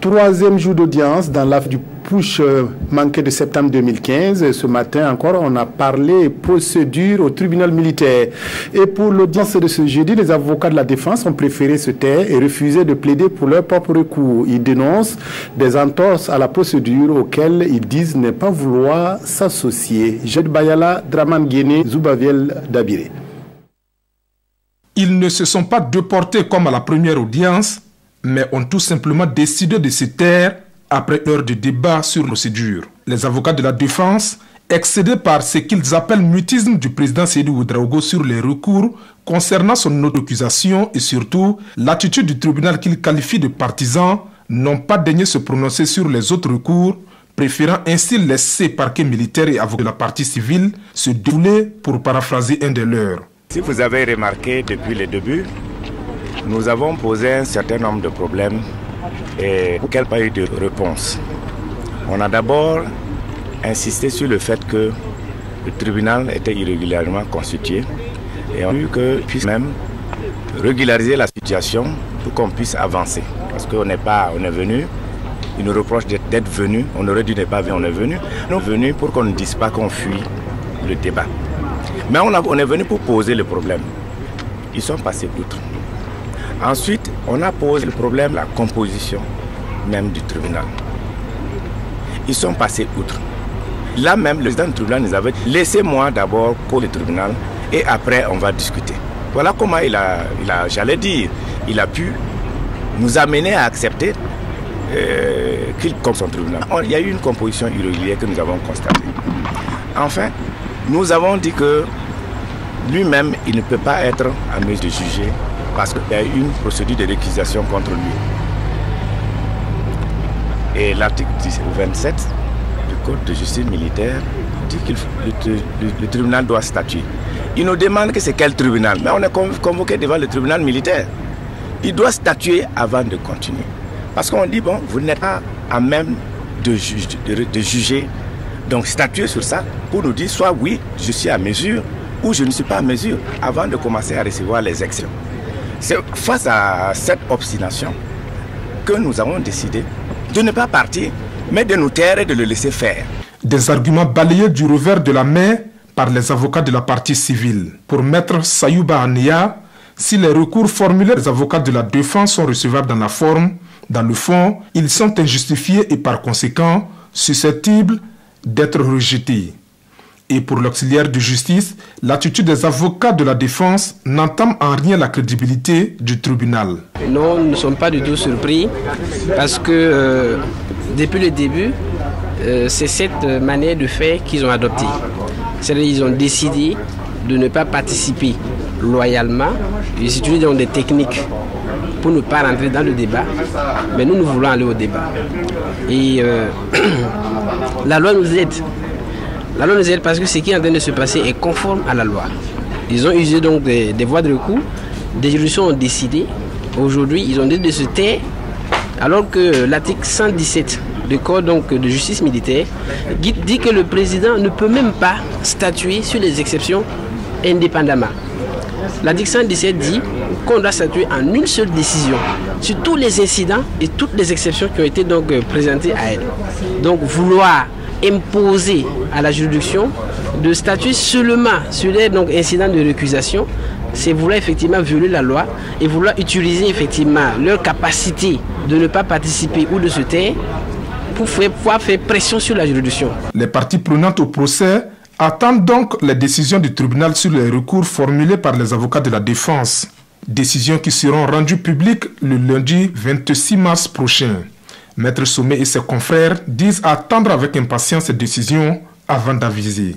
Troisième jour d'audience dans l'affaire du push manqué de septembre 2015. Ce matin encore, on a parlé procédure au tribunal militaire. Et pour l'audience de ce jeudi, les avocats de la défense ont préféré se taire et refuser de plaider pour leur propre recours. Ils dénoncent des entorses à la procédure auxquelles ils disent ne pas vouloir s'associer. Jed Bayala, Draman Guéné, Zoubaviel Dabiré. Ils ne se sont pas déportés comme à la première audience, mais ont tout simplement décidé de se taire après heure de débat sur la procédure. Les avocats de la défense, excédés par ce qu'ils appellent mutisme du président Seydou Ouedraogo sur les recours concernant son auto-accusation et surtout l'attitude du tribunal qu'ils qualifient de partisan, n'ont pas daigné se prononcer sur les autres recours, préférant ainsi laisser parquet militaire et avocats de la partie civile se dérouler, pour paraphraser un de leurs. Si vous avez remarqué depuis le début, nous avons posé un certain nombre de problèmes et auxquels pas eu de réponse. On a d'abord insisté sur le fait que le tribunal était irrégulièrement constitué et on a vu qu'on puisse même régulariser la situation pour qu'on puisse avancer. Parce qu'on est venu, ils nous reprochent d'être venus, on aurait dû ne pas venir, on est venu. On est venu pour qu'on ne dise pas qu'on fuit le débat. Mais on est venu pour poser le problème. Ils sont passés outre. Ensuite, on a posé le problème de la composition même du tribunal. Ils sont passés outre. Là même, le président du tribunal nous avait dit, laissez-moi d'abord pour le tribunal et après on va discuter. Voilà comment j'allais dire, il a pu nous amener à accepter qu'il compte son tribunal. Il y a eu une composition irrégulière que nous avons constatée. Enfin, nous avons dit que lui-même, il ne peut pas être à mesure de juger parce qu'il y a une procédure de réquisition contre lui. Et l'article 27 du Code de justice militaire dit que le tribunal doit statuer. Il nous demande que c'est quel tribunal. Mais on est convoqué devant le tribunal militaire. Il doit statuer avant de continuer. Parce qu'on dit, bon, vous n'êtes pas à même de juger. Donc statuer sur ça pour nous dire soit oui, je suis à mesure ou je ne suis pas à mesure avant de commencer à recevoir les actions. C'est face à cette obstination que nous avons décidé de ne pas partir, mais de nous taire et de le laisser faire. Des arguments balayés du revers de la main par les avocats de la partie civile. Pour Maître Sayouba Ania, si les recours formulés des avocats de la défense sont recevables dans la forme, dans le fond, ils sont injustifiés et par conséquent susceptibles d'être rejetés. Et pour l'auxiliaire de justice, l'attitude des avocats de la défense n'entame en rien la crédibilité du tribunal. Non, nous ne sommes pas du tout surpris parce que depuis le début, c'est cette manière de faire qu'ils ont adoptée. C'est-à-dire qu'ils ont décidé de ne pas participer loyalement. Ils utilisent donc des techniques pour ne pas rentrer dans le débat. Mais nous voulons aller au débat. Et la loi nous aide. La loi nous aide parce que ce qui est en train de se passer est conforme à la loi. Ils ont usé donc des voies de recours. Des juridictions ont décidé. Aujourd'hui, ils ont décidé de se taire alors que l'article 117 du Code de justice militaire dit que le président ne peut même pas statuer sur les exceptions indépendamment. L'article 117 dit qu'on doit statuer en une seule décision sur tous les incidents et toutes les exceptions qui ont été donc présentées à elle. Donc vouloir imposer à la juridiction de statuer seulement sur les incidents de récusation, c'est vouloir effectivement violer la loi et vouloir utiliser effectivement leur capacité de ne pas participer ou de se taire pour pouvoir faire pression sur la juridiction. Les parties prenantes au procès attendent donc les décisions du tribunal sur les recours formulés par les avocats de la défense. Décisions qui seront rendues publiques le lundi 26 mars prochain. Maître Sommet et ses confrères disent attendre avec impatience ces décisions avant d'aviser.